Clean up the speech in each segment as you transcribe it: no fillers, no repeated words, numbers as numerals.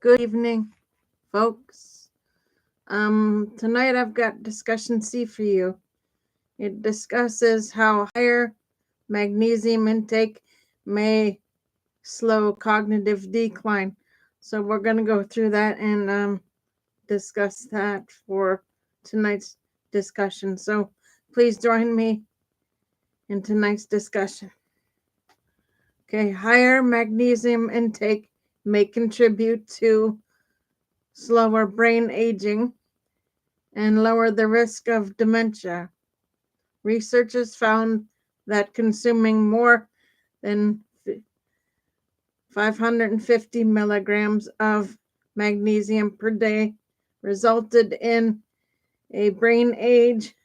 Good evening, folks. Tonight I've got discussion C for you. It discusses how higher magnesium intake may slow cognitive decline. So we're going to go through that and discuss that for tonight's discussion. So please join me in tonight's discussion. Okay, higher magnesium intake may contribute to slower brain aging and lower the risk of dementia. Researchers found that consuming more than 550 milligrams of magnesium per day resulted in a brain age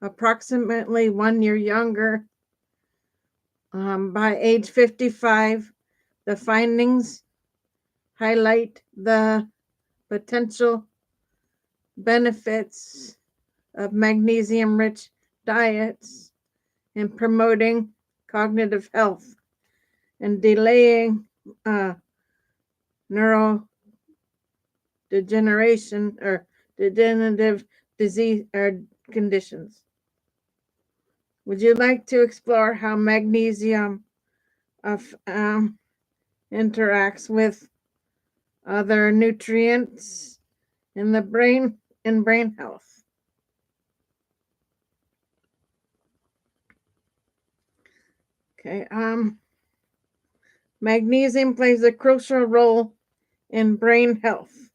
approximately 1 year younger. By age 55, the findings highlight the potential benefits of magnesium-rich diets in promoting cognitive health and delaying neurodegeneration or degenerative disease or conditions. Would you like to explore how magnesium interacts with other nutrients in the brain and brain health? Okay. Magnesium plays a crucial role in brain health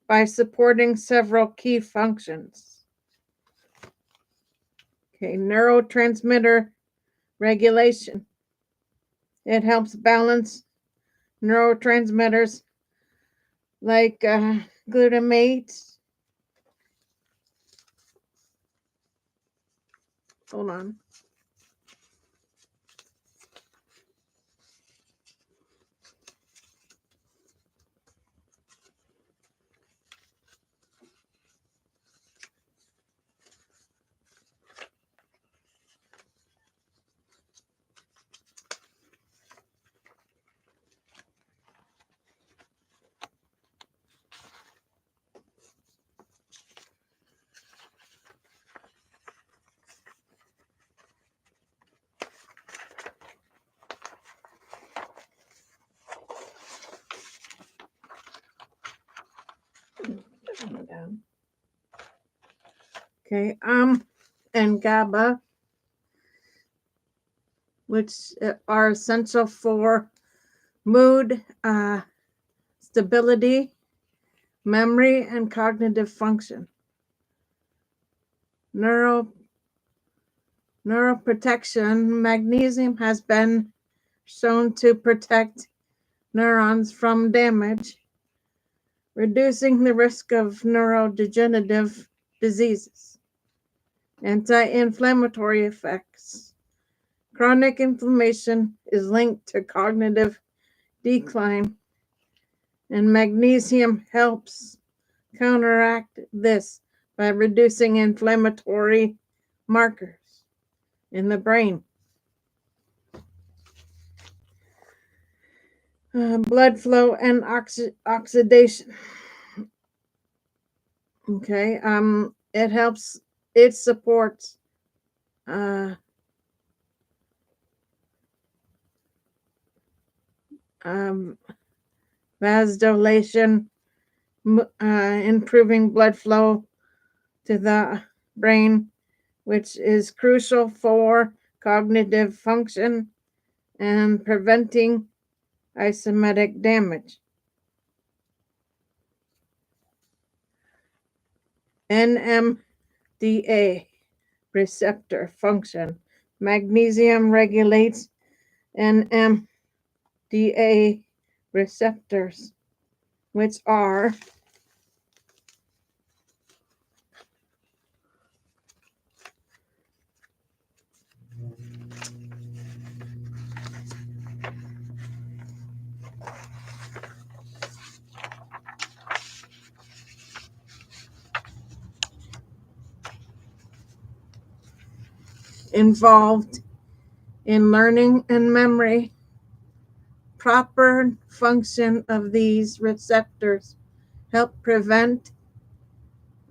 by supporting several key functions. Okay, neurotransmitter regulation. It helps balance neurotransmitters like glutamate. Hold on. Okay, and GABA, which are essential for mood, stability, memory, and cognitive function. Neuroprotection. Magnesium has been shown to protect neurons from damage, reducing the risk of neurodegenerative diseases. Anti-inflammatory effects. Chronic inflammation is linked to cognitive decline, and magnesium helps counteract this by reducing inflammatory markers in the brain. Blood flow and oxidation. Okay, it supports vasodilation, improving blood flow to the brain, which is crucial for cognitive function and preventing ischemic damage. NMDA receptor function. Magnesium regulates NMDA receptors, which are involved in learning and memory proper function of these receptors help prevent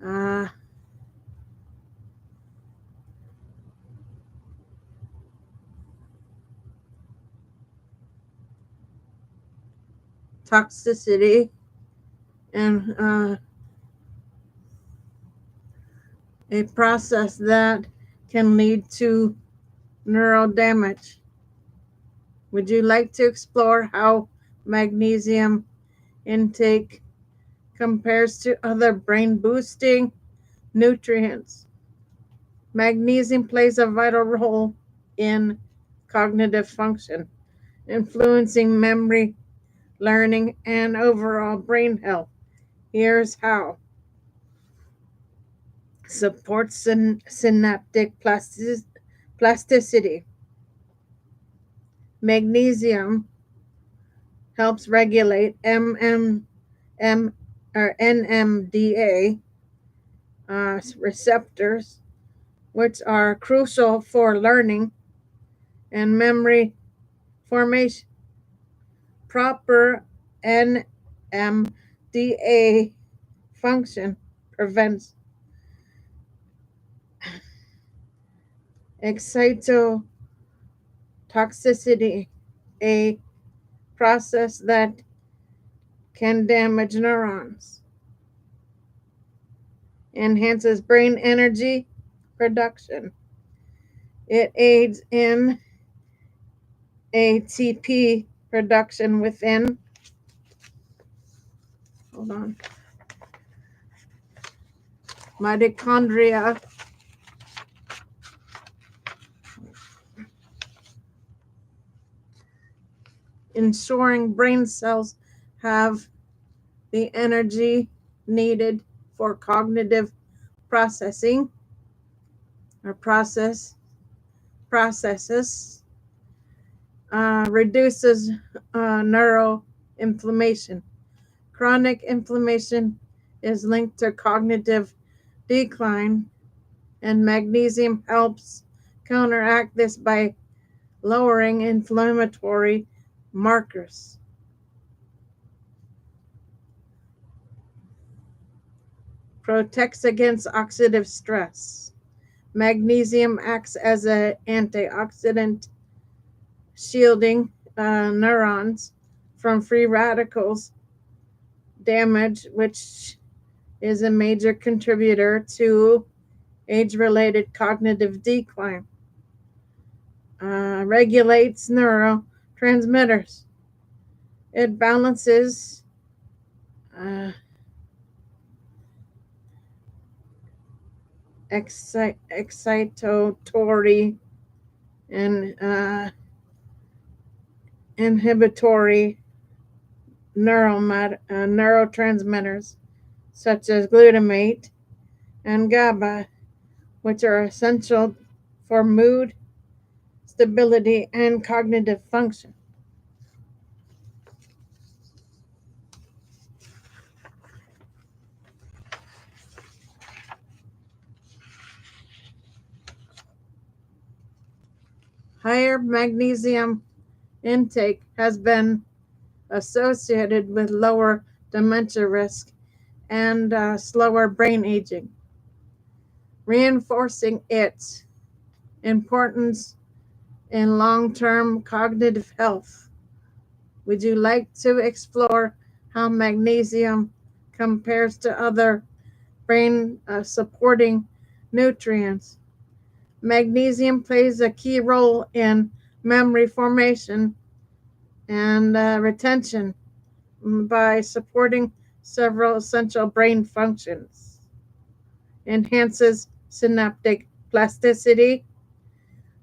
uh, toxicity and a process that can lead to neural damage. Would you like to explore how magnesium intake compares to other brain boosting nutrients? Magnesium plays a vital role in cognitive function, influencing memory, learning, and overall brain health. Here's how. Supports synaptic plasticity. Magnesium helps regulate NMDA receptors, which are crucial for learning and memory formation. Proper NMDA function prevents excitotoxicity, a process that can damage neurons. Enhances brain energy production. It aids in ATP production within, hold on, mitochondria, ensuring brain cells have the energy needed for cognitive processing or processes, reduces neuroinflammation. Chronic inflammation is linked to cognitive decline, and magnesium helps counteract this by lowering inflammatory markers. Protects against oxidative stress. Magnesium acts as an antioxidant, shielding neurons from free radicals damage, which is a major contributor to age-related cognitive decline. Regulates neurotransmitters. It balances excitatory and inhibitory neurotransmitters such as glutamate and GABA, which are essential for mood, stability, and cognitive function. Higher magnesium intake has been associated with lower dementia risk and slower brain aging, reinforcing its importance in long-term cognitive health. Would you like to explore how magnesium compares to other brain supporting nutrients? Magnesium plays a key role in memory formation and retention by supporting several essential brain functions. Enhances synaptic plasticity.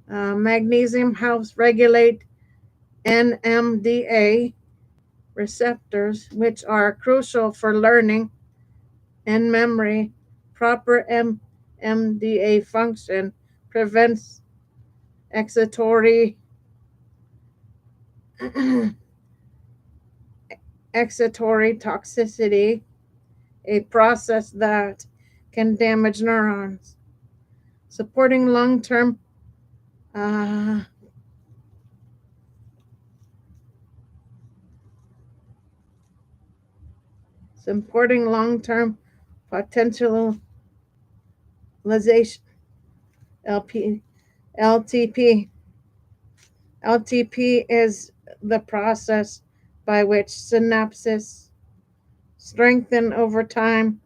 Magnesium helps regulate NMDA receptors, which are crucial for learning and memory. Proper NMDA function prevents excitatory toxicity, a process that can damage neurons. Supporting long-term supporting long-term potentialization LP, LTP. LTP is the process by which synapses strengthen over time,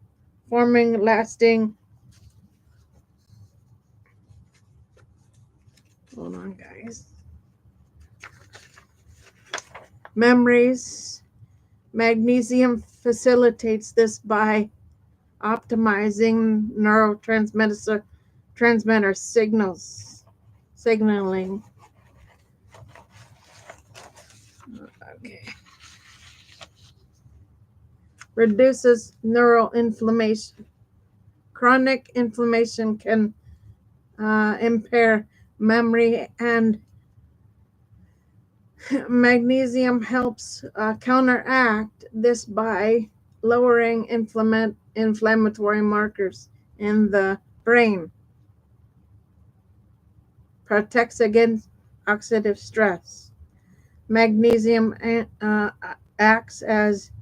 forming lasting. Hold on, guys. Memories. Magnesium facilitates this by optimizing transmitter signaling. Okay. Reduces neural inflammation. Chronic inflammation can impair memory, and magnesium helps counteract this by lowering inflammatory markers in the brain, protects against oxidative stress. Magnesium acts as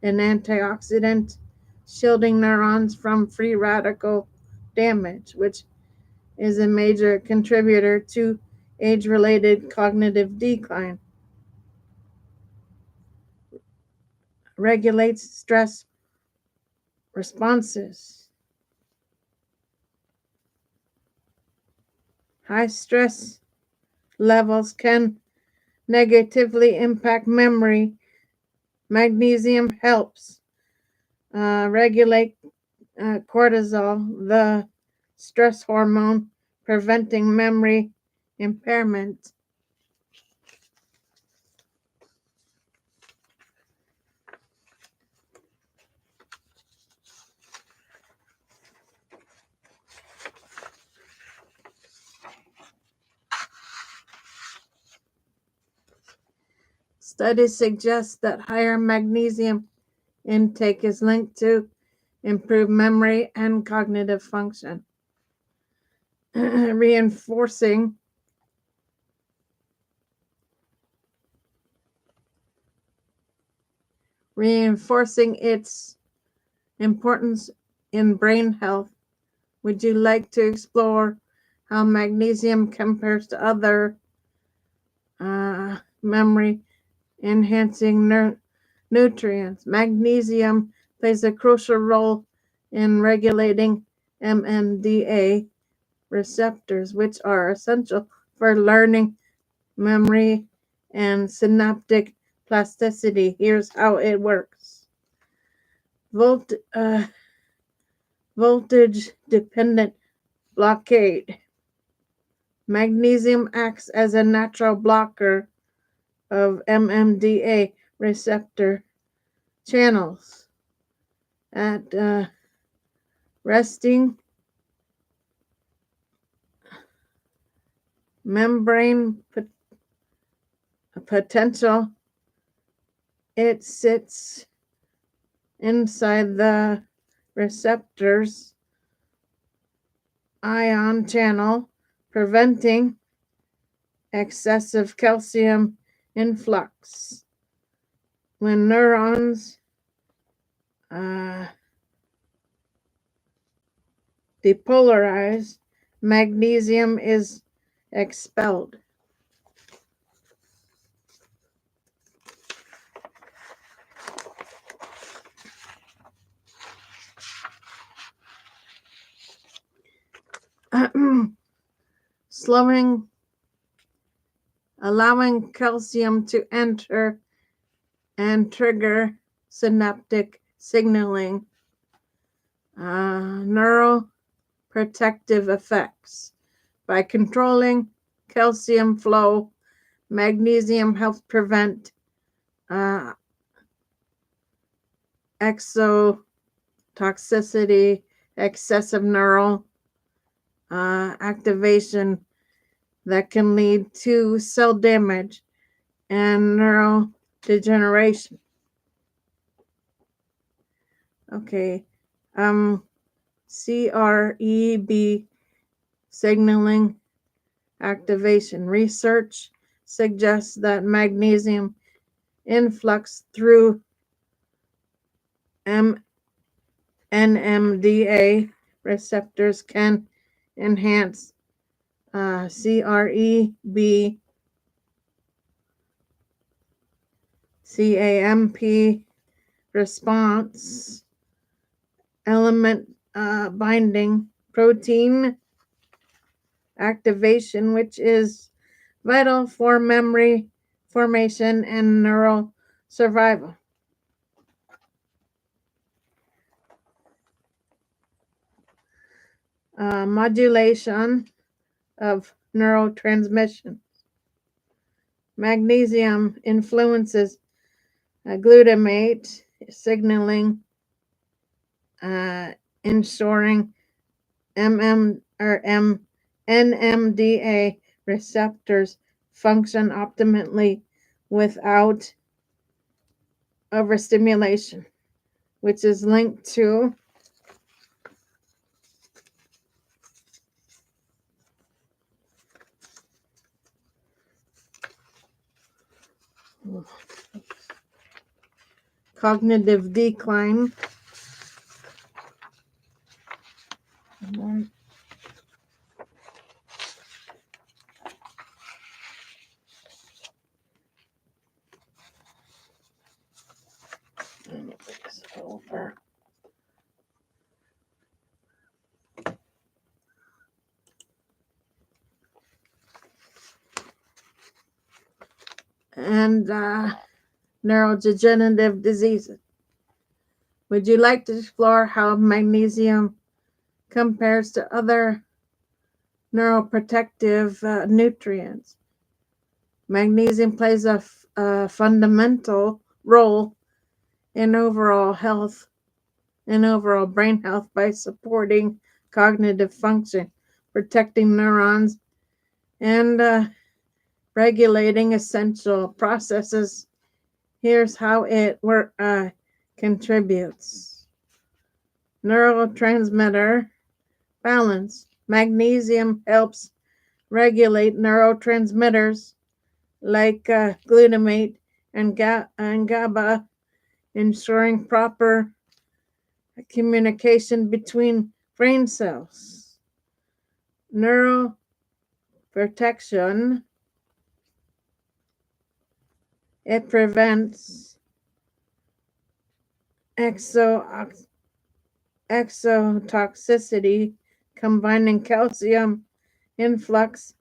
an antioxidant, shielding neurons from free radical damage, which is a major contributor to age-related cognitive decline. Regulates stress responses. High stress levels can negatively impact memory. Magnesium helps regulate cortisol, the stress hormone, preventing memory impairment. Studies suggest that higher magnesium intake is linked to improved memory and cognitive function, reinforcing its importance in brain health. Would you like to explore how magnesium compares to other memory enhancing nutrients? Magnesium plays a crucial role in regulating NMDA receptors, which are essential for learning, memory, and synaptic plasticity. Here's how it works. Voltage dependent blockade. Magnesium acts as a natural blocker of NMDA receptor channels at resting membrane potential. It sits inside the receptor's ion channel, preventing excessive calcium influx. When neurons depolarize, magnesium is expelled. Allowing calcium to enter and trigger synaptic signaling. Neural protective effects. By controlling calcium flow, magnesium helps prevent exotoxicity, excessive neural activation that can lead to cell damage and neural degeneration. Okay, CREB signaling activation. Research suggests that magnesium influx through NMDA receptors can enhance CREB, CAMP response, element binding, protein activation, which is vital for memory formation and neural survival. Modulation of neurotransmission. Magnesium influences glutamate signaling, ensuring NMDA receptors function optimally without overstimulation, which is linked to cognitive decline. Over. And neurodegenerative diseases. Would you like to explore how magnesium compares to other neuroprotective nutrients? Magnesium plays a fundamental role in overall health and overall brain health by supporting cognitive function, protecting neurons, and regulating essential processes. Here's how it contributes. Neurotransmitter balance. Magnesium helps regulate neurotransmitters like glutamate and GABA, ensuring proper communication between brain cells. Neuroprotection. It prevents exotoxicity, combining calcium influx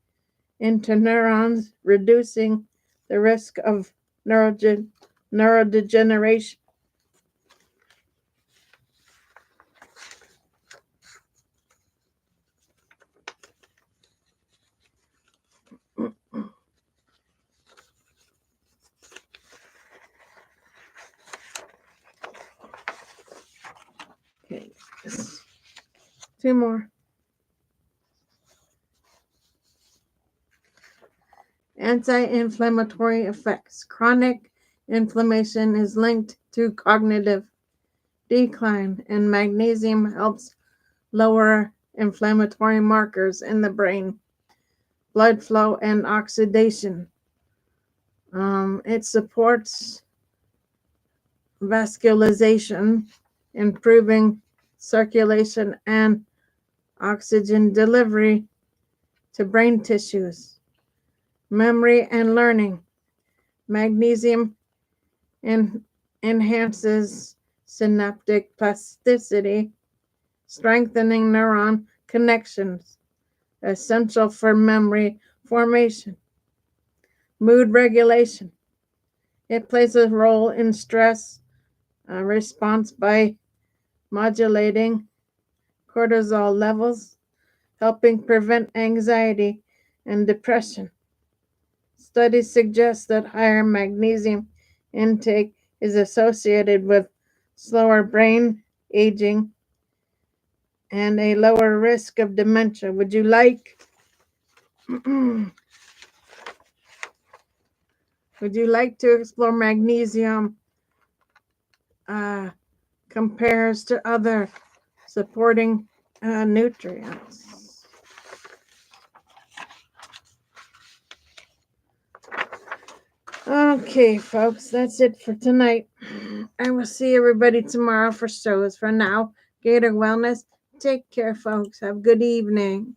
into neurons, reducing the risk of neurodegeneration. Okay, two more. Anti-inflammatory effects. Chronic inflammation is linked to cognitive decline, and magnesium helps lower inflammatory markers in the brain, blood flow, and oxidation. It supports vascularization, improving circulation and oxygen delivery to brain tissues. Memory and learning. Magnesium enhances synaptic plasticity, strengthening neuron connections, essential for memory formation. Mood regulation. It plays a role in stress response by modulating cortisol levels, helping prevent anxiety and depression. Studies suggest that higher magnesium intake is associated with slower brain aging and a lower risk of dementia. Would you like to explore magnesium compares to other supporting nutrients? Okay, folks, that's it for tonight. I will see everybody tomorrow for shows. For now, Gator Wellness. Take care, folks. Have a good evening.